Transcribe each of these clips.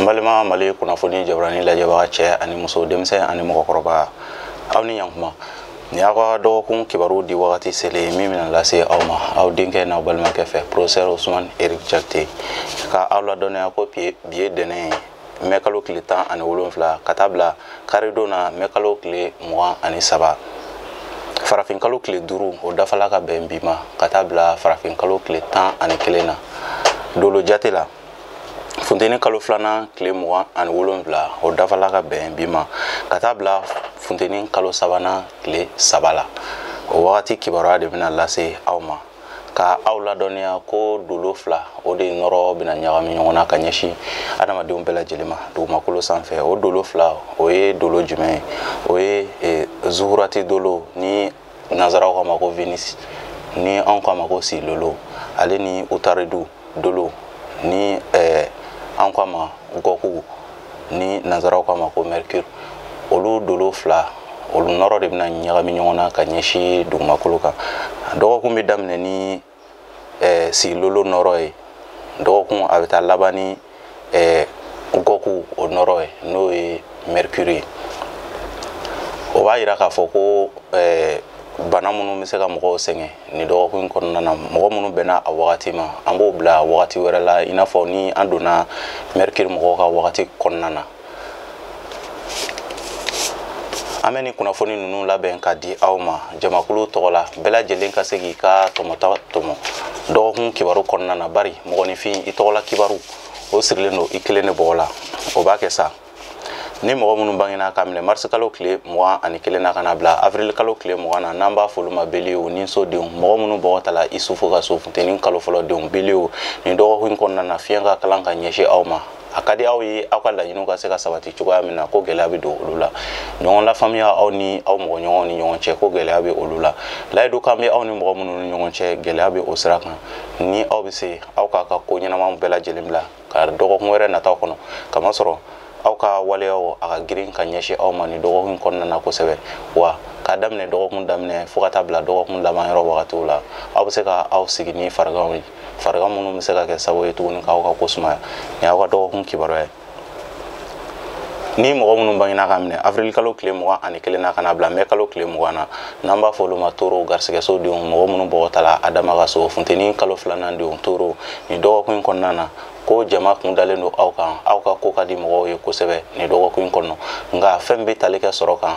Mbalima mali kunnafoni jabrani lajɛbaga cɛ ani muso denmisɛn ani mɔgɔkɔrɔba aw ni yankuma ni aw ka dɔgɔkun kibaru di wagati sele min bɛna lase aw ma aw denkɛ n'aw balimakɛ fɛ professeur Ousmane Eric Jakite ka aw ladɔnniya ko bi ye dɛnɛ mɛ kalo tile 17 ka taa bila karidon na mɛ kalo tile 23 farafin kalo tile 5 o dafala ka bɛn bi ma ka taa bila farafin kalo tile 11 na dolo jate la funteni kalo filanan tile 27 o dafala ka bɛn bi ma ka taa bila funteni kalo sabanan tile 3 la o wagati kibaruya de bɛna lase aw ma ka aw ladɔnniya ko dolo fila o de nɔrɔ bɛna ɲagami ɲɔgɔn na ka ɲɛsin adamadenw bɛɛ lajɛlen ma dugumakolo sanfɛ o dolo fila o ye dolo jumɛn ye o ye zuhurati dolo ni nazaraw k'a ma ko Vénus ni anw k'a ma ko silolo ale ni utaridu dolo ni anw k'a ma gɔku ni nazaraw k'a ma ko Mercure olu dolo fila olu nɔrɔ de bɛna ɲagami ɲɔgɔn na ka ɲɛsin dugumakolo kan dɔgɔkun bɛ daminɛ ni silolo nɔrɔ ye dɔgɔkun a bɛ taa laban ni gɔku o nɔrɔ ye n'o ye Mercure ye o b'a yira k'a fɔ ko bana minnu bɛ se ka mɔgɔw sɛgɛn ni dɔgɔkun kɔnɔna na mɔgɔ minnu bɛna a wagati ma an b'o bila wagati wɛrɛ la i n'a fɔ ni an donna Mercure mɔgɔw ka wagati kɔnɔna na an bɛ ni kunnafoni ninnu labɛn ka di aw ma jamakulu tɔgɔ la bɛɛ lajɛlen ka se k'i ka tɔmɔta tɔmɔ dɔgɔkun kibaru kɔnɔna na bari mɔgɔninfin i tɔgɔla kibaru o sirilen don i kelen de bɔgɔ la o b'a kɛ sa ni mɔgɔ minnu bangena ka minɛ mars kalo tile 21 na ka na bila avril kalo tile 20 na n'an b'a f'olu ma beliw ni sodenw mɔgɔ minnu bɔgɔ tala isufu ka so funteni kalo fɔlɔ denw beliw ni dɔgɔkun kɔnɔna na fiɲɛ ka kalan ka ɲɛsin aw ma a ka di aw ye aw ka laɲiniw ka se ka sabati cogoya min na ko gɛlɛya bɛ don olu la ɲɔgɔn lafaamuya aw ni aw mɔgɔ ɲɔgɔn ni ɲɔgɔn cɛ ko gɛlɛya bɛ olu la layidu kan bɛ aw ni mɔgɔ minnu ni ɲɔgɔn cɛ gɛlɛya bɛ o sira kan ni aw bɛ se aw k'a ka ko ɲɛnamaw bɛɛ lajɛlen bila ka dɔgɔkun wɛrɛ nataw kɔnɔ kamasɔrɔ aw ka waleyaw a ka girin ka ɲɛsin aw ma ni dɔgɔkun kɔnɔna na kosɛbɛ wa k'a daminɛ dɔgɔkun daminɛ fo ka taa bila dɔgɔkun laban yɔrɔ wagatiw la aw bɛ se ka aw sigi ni fariganw ye farigan minnu bɛ se ka kɛ sababu ye tuguni k'aw ka ko sumaya ni aw ka dɔgɔkun kibaruya ye ni mɔgɔ minnu bangena ka minɛ avril kalo tile 21 na ka na bila mɛ kalo tile 20 na n'an b'a fɔ olu ma toro garisɛgɛso denw mɔgɔ minnu bɔgɔ tala adama ka so funteni kalo filanan denw toro ni dɔgɔkun kɔnɔna na ko jama kun dalen don aw kan aw ka ko ka di mɔgɔw ye kosɛbɛ ni dɔgɔkun kɔnɔ nka fɛn bɛ tali kɛ sɔrɔ kan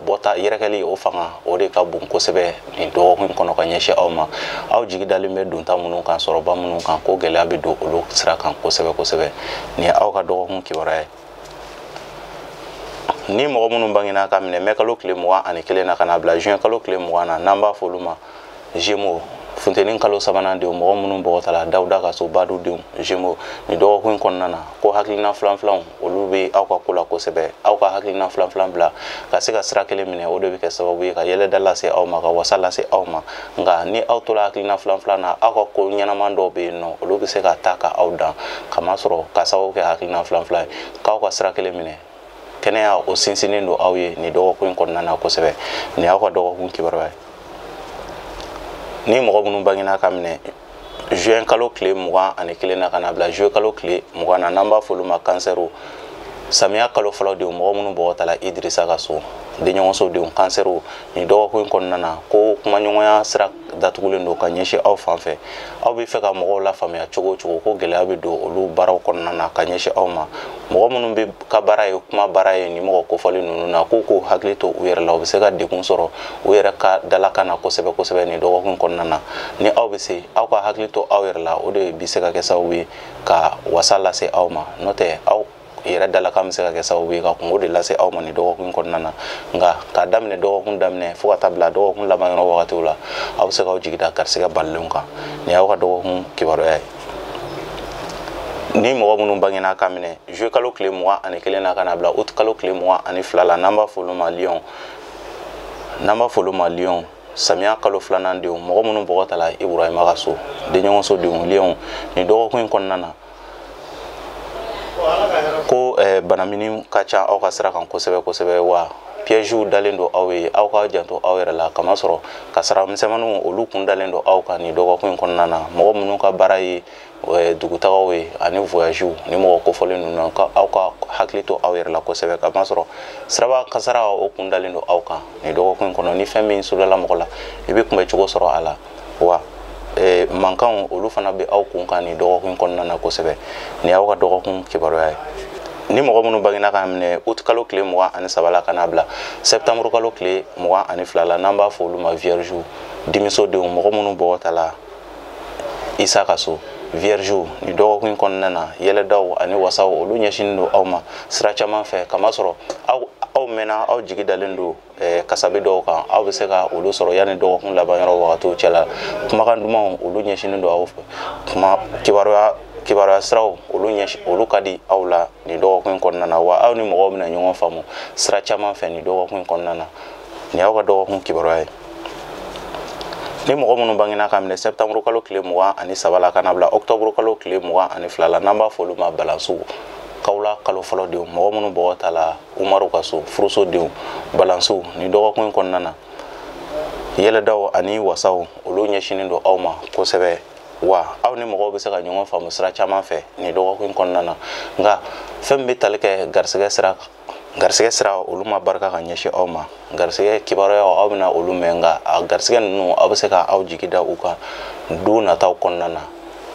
bɔta yɛrɛkɛli o fanga o de ka bon kosɛbɛ ni dɔgɔkun kɔnɔ ka ɲɛsin aw ma aw jigi dalen bɛ donta minnu kan sɔrɔba minnu kan ko gɛlɛya bɛ don olu sira kan kosɛbɛ kosɛbɛ ni aw ka dɔgɔkun kibaruya ye ni mɔgɔ minnu bangena ka minɛ mɛ kalo tile 21 na ka na bila juin kalo tile 20 na n'an b'a fɔ olu ma Gémeaux funteni kalo sabanan denw mɔgɔ minnu bɔgɔ tala dawuda ka so badu denw Gémeaux ni dɔgɔkun kɔnɔna na ko hakilina filanfilanw olu bɛ aw ka ko la kosɛbɛ aw ka hakilina filanfilan bila ka se ka sira kelen minɛ o de bɛ kɛ sababu ye ka yɛlɛda lase aw ma ka wasa lase aw ma nka ni aw tola hakilina filanfilan na aw ka ko ɲɛnaman dɔw bɛ yen nɔ olu bɛ se ka ta ka aw dan kamasɔrɔ ka sababu kɛ hakilina filanfilan ye k'aw ka sira kelen minɛ kɛnɛya o sinsinnen don aw ye ni dɔgɔkun kɔnɔna na kosɛbɛ ni aw ka dɔgɔkun kibaruya ye ni mɔgɔ minnu bangena ka minɛ juin kalo tile 21 na ka na bila juillet kalo tile 20 na n'an b'a fɔ olu ma kansɛriw samiya kalo fɔlɔ denw mɔgɔ minnu bɔgɔ tala Idirisa ka so denɲɔgɔnso denw kansɛriw ni dɔgɔkun kɔnɔna na ko kumaɲɔgɔnya sira datugulen don ka ɲɛsin aw fan fɛ aw bɛ fɛ ka mɔgɔw lafaamuya cogo o cogo ko gɛlɛya bɛ don olu baaraw kɔnɔna na ka ɲɛsin aw ma mɔgɔ minnu bɛ ka baara ye kuma baara ye ni mɔgɔ kofɔli ninnu na k'u hakili to u yɛrɛ la u bɛ se ka degun sɔrɔ u yɛrɛ ka dalakan na kosɛbɛ kosɛbɛ ni dɔgɔkun kɔnɔna na ni aw bɛ se aw ka hakili to aw yɛrɛ la o de bɛ se ka kɛ sababu ye ka wasa lase aw ma n'o tɛ aw yɛrɛ dalakan bɛ se ka kɛ sababu ye ka kungo de lase aw ma ni dɔgɔkun kɔnɔna na nka k'a daminɛ dɔgɔkun daminɛ fo ka taa bila dɔgɔkun laban yɔrɔ wagatiw la aw bɛ se k'aw jigi da garisɛgɛ balilenw kan ni y'aw ka dɔgɔkun kibaruya ye ni mɔgɔ minnu bangena ka minɛ juillet kalo tile 21 na ka na bila août kalo tile 22 la n'an b'a fɔ olu ma Lion samiya kalo filanan denw mɔgɔ minnu bɔgɔ tala Ibrahima ka so denɲɔgɔnso denw Lion ni dɔgɔkun kɔnɔna na ko banamini ka ca aw ka sira kan kosɛbɛ kosɛbɛ wa piège dalen do aw ye aw ka janto aw yɛrɛ la kama sɔrɔ kasara misɛnmaninw olu kun dalen do aw kan ni dɔgɔkun kɔnɔna na mɔgɔ minnu ka baara ye dugutagaw ye ani voyage ni mɔgɔ kofɔlen ninnu ka aw ka hakili to aw yɛrɛ la kosɛbɛ kama sɔrɔ siraba kasara o kun dalen do aw kan ni dɔgɔkun kɔnɔ ni fɛn min sulala mɔgɔ la i bɛ kunbɛ cogo sɔrɔ a la wa mankanw olu fana bɛ aw kun kan ni dɔgɔkun kɔnɔna na kosɛbɛ ni aw ka dɔgɔkun kibaruya ye ni mɔgɔ minnu bangena ka minɛ août kalo tile 23 la ka n'a bila septembre kalo tile 22 la n'an b'a fɔ olu ma vierge denmisodenw mɔgɔ minnu bɔgɔ ta la isa ka so vierge ni dɔgɔkun kɔnɔna na yɛlɛdaw ani wasaw olu ɲɛsinen do aw ma sira caman fɛ kama sɔrɔ aw mɛnna aw jigi dalen do kasabi dɔw kan aw bɛ se ka olu sɔrɔ yanni dɔgɔkun laban yɔrɔ wagatiw cɛla kumakan dumanw olu ɲɛsinen do aw fɛ kuma kibaruya siraw olu ka di aw la ni dɔgɔkun kɔnɔna na wa aw ni mɔgɔw bɛna ɲɔgɔn faamu sira caman fɛ ni dɔgɔkun kɔnɔna na ni aw ka dɔgɔkun kibaruya ye ni mɔgɔ minnu bangena ka minɛ septembre kalo tile 23 la ka na bila octobre kalo tile 22 la n'an b'a fɔ olu ma balansiw kawla kalo fɔlɔ denw mɔgɔ minnu bɔgɔ ta la umaru ka so furuso denw balansiw ni dɔgɔkun kɔnɔna na yɛlɛdaw ani wasaw olu ɲɛsinen do aw ma kosɛbɛ wa aw ni mɔgɔw bɛ se ka ɲɔgɔn faamu sira caman fɛ ni dɔgɔkun kɔnɔna na nka fɛn min bɛ tali kɛ garisɛgɛ sira olu ma barika ka ɲɛsin aw ma garisɛgɛ kibaruyaw aw bɛna olu mɛn nka a garisɛgɛ ninnu aw bɛ se ka aw jigi da u kan don nataw kɔnɔna na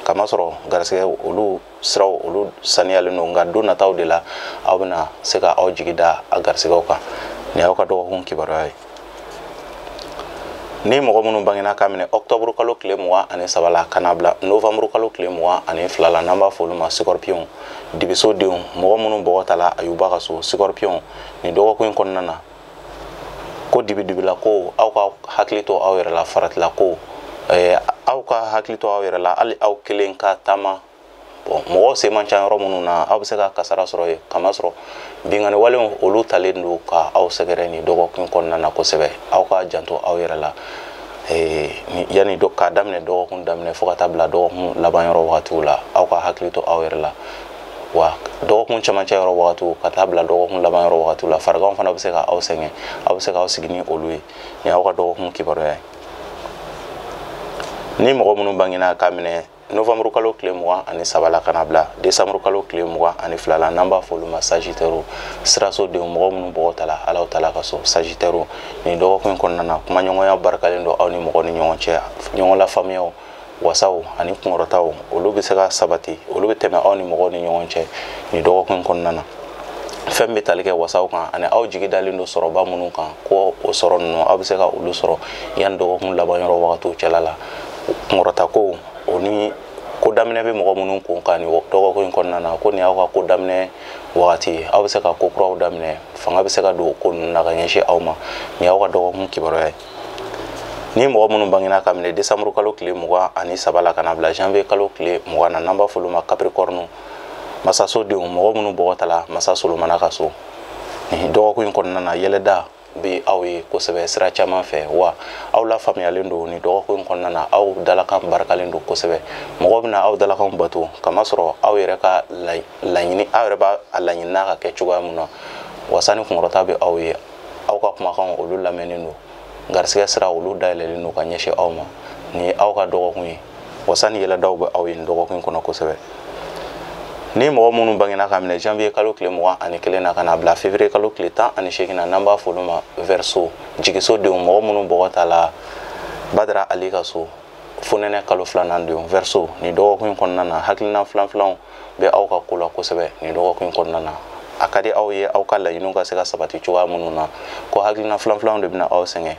kama sɔrɔ garisɛgɛ olu siraw olu saniyalen don nka don nataw de la aw bɛna se ka aw jigi da a garisɛgɛw kan ni aw ka dɔgɔkun kibaruya ye ni mɔgɔ minnu bangena ka minɛ octobre kalo tile 23 la ka na bila novembre kalo tile 22 la n'an b'a fɔ olu ma scorpion dibisodenw mɔgɔ minnu bɔgɔ ta la ayuba ka so scorpion ni dɔgɔkun kɔnɔna na ko dibidibila ko aw ka hakili to aw yɛrɛ la faratila ko aw ka hakili to aw yɛrɛ la hali aw kelen ka taama mɔgɔw se man ca yɔrɔ minnu na aw bɛ se ka kasara sɔrɔ ye kama sɔrɔ bingani walenw olu talen do ka aw sɛgɛrɛ ni dɔgɔkun kɔnɔna na kosɛbɛ aw ka janto aw yɛrɛ la yanni k'a daminɛ dɔgɔkun daminɛ fo ka taa bila dɔgɔkun laban yɔrɔ wagatiw la aw ka hakili to aw yɛrɛ la wa dɔgɔkun camancɛ yɔrɔ wagatiw ka taa bila dɔgɔkun laban yɔrɔ wagatiw la fariganw fana bɛ se ka aw sɛgɛn aw bɛ se ka aw sigi ni olu ye ni aw ka dɔgɔkun kibaruya ye ni mɔgɔ minnu bangena ka minɛ novembre kalo tile 23 la ka na bila décembre kalo tile 22 la n'an b'a fɔ olu ma sagittaire sirasodenw mɔgɔ minnu bɔgɔ ta la alaw ta la ka so sagittaire ni dɔgɔkun kɔnɔna na kumaɲɔgɔnya barikalen do aw ni mɔgɔ ni ɲɔgɔn cɛ ɲɔgɔn lafaamuyaw wasaw ani kunkɔrɔtaw olu bɛ se ka sabati olu bɛ tɛmɛ aw ni mɔgɔw ni ɲɔgɔn cɛ ni dɔgɔkun kɔnɔna na fɛn bɛ tali kɛ wasaw kan ani aw jigi dalen do sɔrɔba minnu kan ko o sɔrɔ ninnu aw bɛ se ka olu sɔrɔ yanni dɔgɔkun laban yɔrɔ wagatiw cɛla la kunkɔrɔta ko o ni ko daminɛ bɛ mɔgɔ minnu kun kan ni dɔgɔkun kɔnɔna na ko ni aw ka ko daminɛ wagati aw bɛ se ka ko kuraw daminɛ fanga bɛ se ka don ko ninnu na ka ɲɛsin aw ma ni aw ka dɔgɔkun kibaruya ye ni mɔgɔ minnu bangena ka minɛ décembre kalo tile 23 la ka na bila janvier kalo tile 20 na n'an b'a fɔ olu ma capricorne masasodenw mɔgɔ minnu bɔgɔ ta la masa solomana ka so ni dɔgɔkun kɔnɔna na yɛlɛda bɛ aw ye kosɛbɛ sira caman fɛ wa aw la faamuyalen do ni dɔgɔkun kɔnɔna na aw dalakan barikalen do kosɛbɛ mɔgɔ bɛna aw dalakanw bato kama sɔrɔ aw yɛrɛ ka laɲini aw yɛrɛ b'a laɲini n'a ka kɛ cogoya mun na wasa ni kunkɔrɔta bɛ aw ye aw ka kumakanw olu lamɛnnen do garisɛgɛ sira olu dayɛlɛlen do ka ɲɛsin aw ma ni aw ka dɔgɔkun ye wasa ni yɛlɛdaw bɛ aw ye ni dɔgɔkun kɔnɔ kosɛbɛ ni mɔgɔ minnu bangena ka minɛ janvier kalo tile 21 na ka na bila février kalo tile 18 na n'an b'a fɔ olu ma verseau jigisodenw mɔgɔ minnu bɔgɔ ta la badara ali ka so fonɛnɛ kalo 2nan denw verseau ni dɔgɔkun kɔnɔna na hakilina filanfilanw bɛ aw ka ko la kosɛbɛ ni dɔgɔkun kɔnɔna na a ka di aw ye aw ka laɲiniw ka se ka sabati cogoya minnu na ko hakilina filanfilanw de bɛna aw sɛgɛn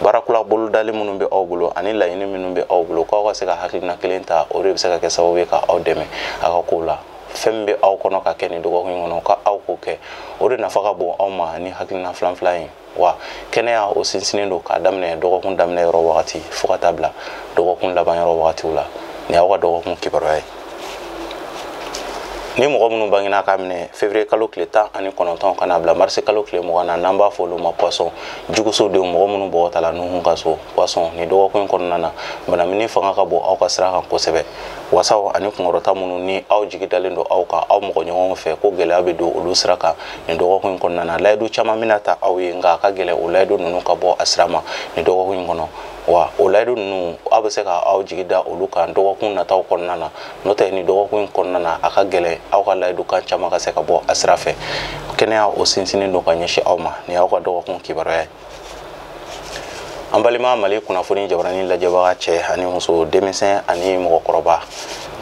baarakula bolodali minnu bɛ aw bolo ani laɲini minnu bɛ aw bolo k'aw ka se ka hakilina kelen ta o de bɛ se ka kɛ sababu ye ka aw dɛmɛ a ka kow la fɛn min bɛ aw kɔnɔ ka kɛ ni dɔgɔkun kɔnɔ ka aw k'o kɛ o de nafa ka bon aw ma ni hakilina filanfilan ye wa kɛnɛya o sinsinnen do k'a daminɛ dɔgɔkun daminɛ yɔrɔ wagati fo ka taa bila dɔgɔkun laban yɔrɔ wagatiw la ni aw ka dɔgɔkun kibaruya ye ni mɔgɔ minnu bangena ka minɛ février kalo tile 19 ka na bila mars kalo tile 20 na n'an b'a fɔ olu ma poisson jugusodenw mɔgɔ minnu bɔgɔ ta la nuhun ka so poisson ni dɔgɔkun kɔnɔna na banamini fanga ka bon aw ka sira kan kosɛbɛ wasaw ani kungorota munu ni aw jigi dalen do aw ka aw mɔgɔ ɲɔgɔn fɛ ko gɛlɛya bɛ don olu sira kan nin dɔgɔkun kɔnɔna na layidu caman mina ta aw ye nka a ka gɛlɛ o layidu ninnu ka bɔ a sira ma nin dɔgɔkun kɔnɔ wa o layidu ninnu aw bɛ se ka aw jigi da olu kan dɔgɔkun nataw kɔnɔna na n'o tɛ nin dɔgɔkun kɔnɔna na a ka gɛlɛ aw ka layidu kan caman ka se ka bɔ a sira fɛ kɛnɛya o sinsinnen don ka ɲɛsin aw ma nin y'aw ka dɔgɔkun kibaruya ye an balima Mali kunnafoni jabarani lajɛbaga cɛ ani muso denmisɛn ani mɔgɔkɔrɔba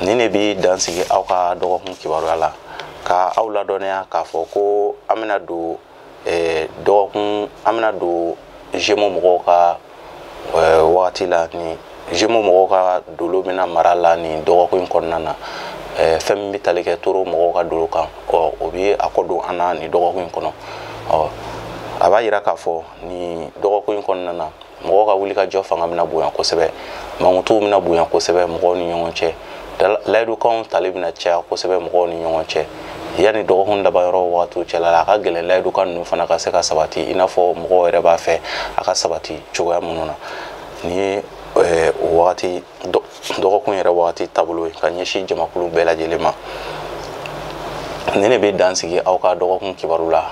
ni ne bi dansigi aw ka dɔgɔkun kibaruya la ka aw ladɔnniya k'a fɔ ko an bɛna don Gémeaux mɔgɔw ka wagati la ni Gémeaux mɔgɔw ka dolo bɛna mara la ni dɔgɔkun kɔnɔna na fɛn min bɛ tali kɛ Toro mɔgɔw ka dolo kan o bɛ a kɔ don an na ni dɔgɔkun kɔnɔ a b'a yira k'a fɔ ni dɔgɔkun kɔnɔna na mɔgɔw ka wulikajɔ fanga bɛna bonya kosɛbɛ mankutuw bɛna bonya kosɛbɛ mɔgɔw ni ɲɔgɔn cɛ layidukanw tali bɛna caya kosɛbɛ mɔgɔw ni ɲɔgɔn cɛ yanni dɔgɔkun laban wagatiw cɛla la a ka gɛlɛn layidukan ninnu fana ka se ka sabati i n'a fɔ mɔgɔw yɛrɛ b'a fɛ a ka sabati cogoya minnu na ni ye o wagati dɔgɔkun yɛrɛ wagati taabolo ye ka ɲɛsin jamakulu bɛɛ lajɛlen ma ni ne bɛ dansigi aw ka dɔgɔkun kibaru la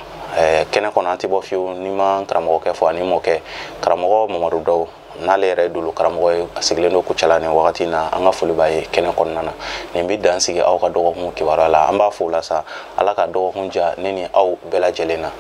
kɛnɛ kɔnɔ an tɛ bɔ fiyewu ni ma karamɔgɔkɛ fɔ ani mɔkɛ karamɔgɔ Mamadu Dawu n'ale yɛrɛ dolo karamɔgɔ ye a sigilen don Kucala nin wagati in na an ka foli b'a ye kɛnɛ kɔnɔna na nin bɛ dansigi aw ka dɔgɔkun kibaruya la an b'a fɔ o la sa Ala ka dɔgɔkun diya ne ni aw bɛɛ lajɛlen na